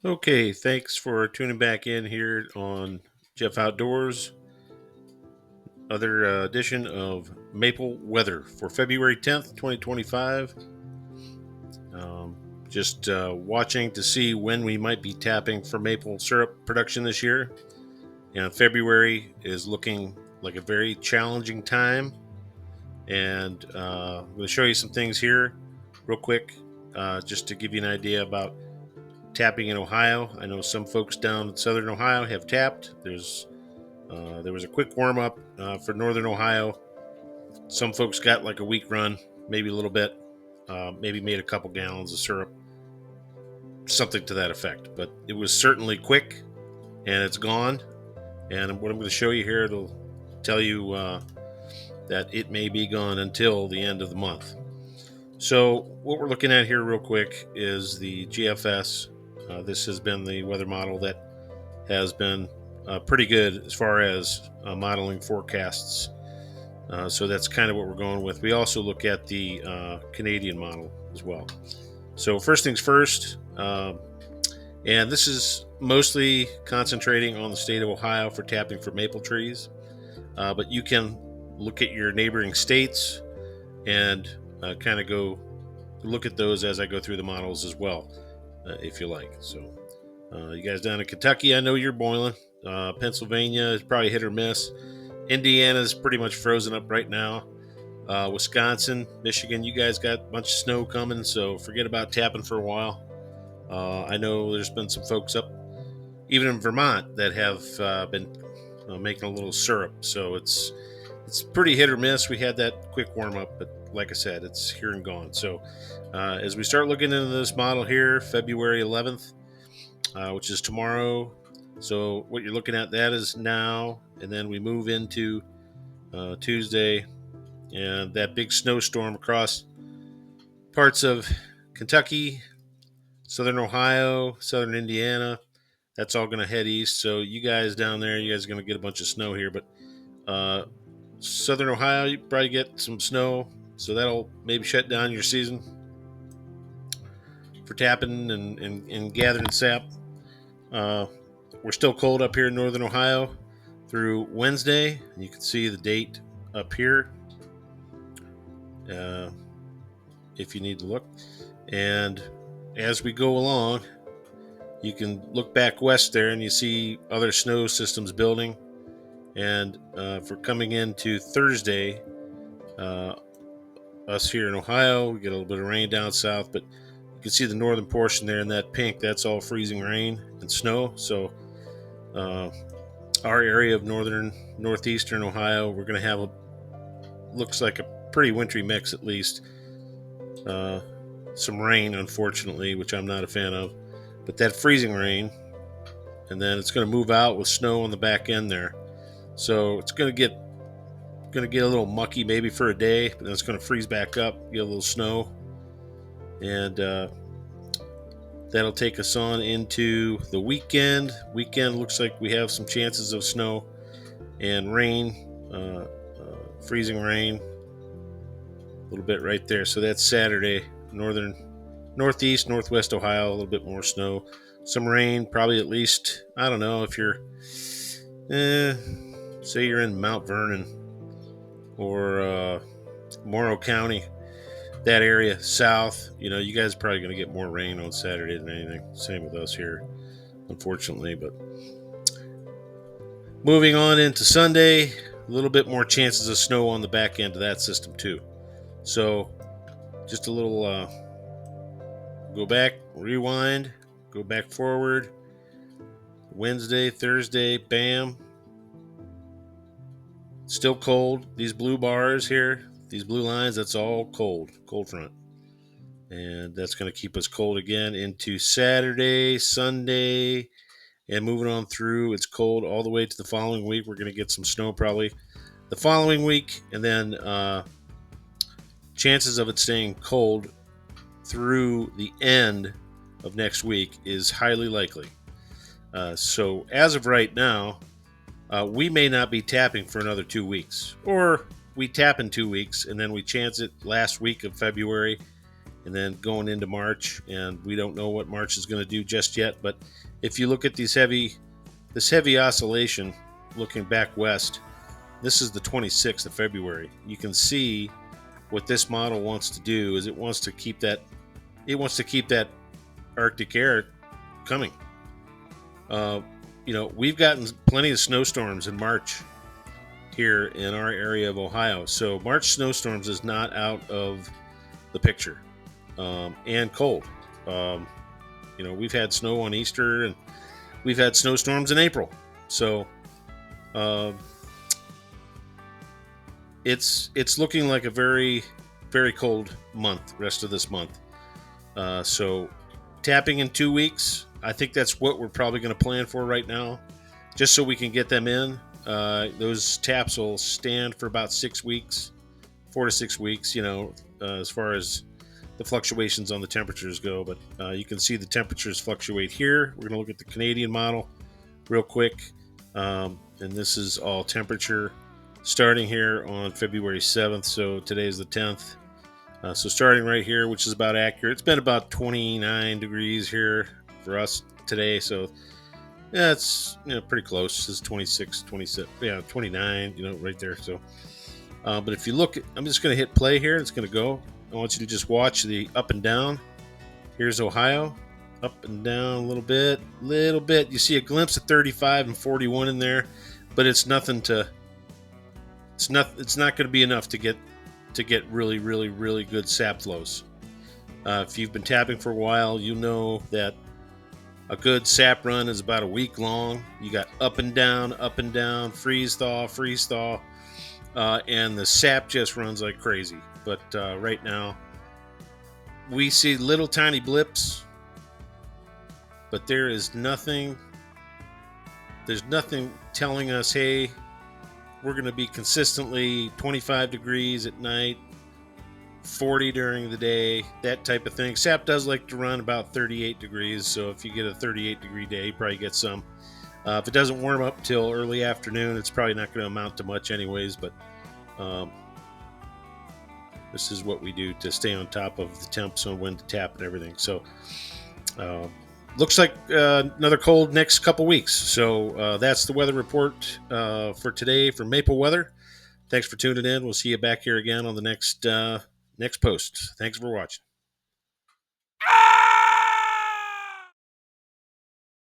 Okay, thanks for tuning back in here on Jeff Outdoors, other edition of Maple Weather for February 10th, 2025. Um, just watching to see when we might be tapping for maple syrup production this year. And February is looking like a very challenging time. And I'm going to show you some things here real quick, just to give you an idea about tapping in Ohio. I know some folks down in southern Ohio have tapped. There was a quick warm up for northern Ohio. Some folks got like a week run, maybe a little bit, maybe made a couple gallons of syrup, something to that effect. But it was certainly quick, and it's gone. And what I'm going to show you here, it'll tell you that it may be gone until the end of the month. So what we're looking at here real quick is the GFS. This has been the weather model that has been pretty good as far as modeling forecasts. So that's kind of what we're going with. We also look at the Canadian model as well. So first things first, and this is mostly concentrating on the state of Ohio for tapping for maple trees, but you can look at your neighboring states and kind of go look at those as I go through the models as well, if you like. So you guys down in Kentucky, I know you're boiling. Pennsylvania is probably hit or miss. Indiana's pretty much frozen up right now. Wisconsin, Michigan, you guys got a bunch of snow coming, so forget about tapping for a while. I know there's been some folks up, even in Vermont, that have been making a little syrup. So it's pretty hit or miss. We had that quick warm up, but like I said, it's here and gone. So as we start looking into this model here, February 11th, which is tomorrow. So what you're looking at, that is now, and then we move into Tuesday, and that big snowstorm across parts of Kentucky, southern Ohio, southern Indiana. That's all going to head east. So you guys down there, you guys are going to get a bunch of snow here. But southern Ohio, you probably get some snow. So that'll maybe shut down your season for tapping and gathering sap. We're still cold up here in northern Ohio through Wednesday. You can see the date up here if you need to look. And as we go along, you can look back west there and you see other snow systems building. And for coming into Thursday, us here in Ohio, we get a little bit of rain down south, but you can see the northern portion there in that pink. That's all freezing rain and snow. So our area of northeastern Ohio, we're going to have looks like a pretty wintry mix at least. Some rain, unfortunately, which I'm not a fan of, but that freezing rain, and then it's going to move out with snow on the back end there. So it's going to get a little mucky maybe for a day, but then it's going to freeze back up, get a little snow, and that'll take us on into the weekend. Weekend looks like we have some chances of snow and rain, freezing rain, a little bit right there. So that's Saturday, northeast, northwest Ohio, a little bit more snow, some rain, probably at least, I don't know, if you're, say you're in Mount Vernon or Morrow County, that area south, you guys are probably going to get more rain on Saturday than anything. Same with us here, unfortunately. But moving on into Sunday, a little bit more chances of snow on the back end of that system too. So just a little go back, rewind, go back forward. Wednesday, Thursday, bam. Still cold. These blue bars here, these blue lines, that's all cold front. And that's going to keep us cold again into Saturday, Sunday, and moving on through. It's cold all the way to the following week. We're going to get some snow probably the following week, and then chances of it staying cold through the end of next week is highly likely. So as of right now, we may not be tapping for another 2 weeks, or we tap in 2 weeks and then we chance it last week of February, and then going into March, and we don't know what March is going to do just yet. But if you look at this heavy oscillation looking back west, this is the 26th of February. You can see what this model wants to do is it wants to keep that Arctic air coming. We've gotten plenty of snowstorms in March here in our area of Ohio. So March snowstorms is not out of the picture, and cold. We've had snow on Easter, and we've had snowstorms in April. So it's looking like a very, very cold month, rest of this month. So tapping in 2 weeks, I think that's what we're probably going to plan for right now, just so we can get them in. Those taps will stand for about 6 weeks, 4 to 6 weeks, as far as the fluctuations on the temperatures go. But you can see the temperatures fluctuate here. We're going to look at the Canadian model real quick. And this is all temperature starting here on February 7th. So today is the 10th. So starting right here, which is about accurate. It's been about 29 degrees here for us today. So yeah, it's pretty close. It's 26, 27, 29, right there. So, but if you look, I'm just going to hit play here. It's going to go. I want you to just watch the up and down. Here's Ohio, up and down a little bit. You see a glimpse of 35 and 41 in there, but it's nothing to. It's not going to be enough to get really, really, really good sap flows. If you've been tapping for a while, you know that a good sap run is about a week long. You got up and down, freeze thaw, and the sap just runs like crazy. But right now, we see little tiny blips, but there's nothing telling us, hey, we're going to be consistently 25 degrees at night, 40 during the day, that type of thing. Sap does like to run about 38 degrees, so if you get a 38 degree day, you probably get some. If it doesn't warm up till early afternoon, it's probably not going to amount to much anyways, but this is what we do to stay on top of the temps on when to tap and everything. So looks like another cold next couple weeks. So that's the weather report for today for Maple Weather. Thanks for tuning in. We'll see you back here again on the next post. Thanks for watching.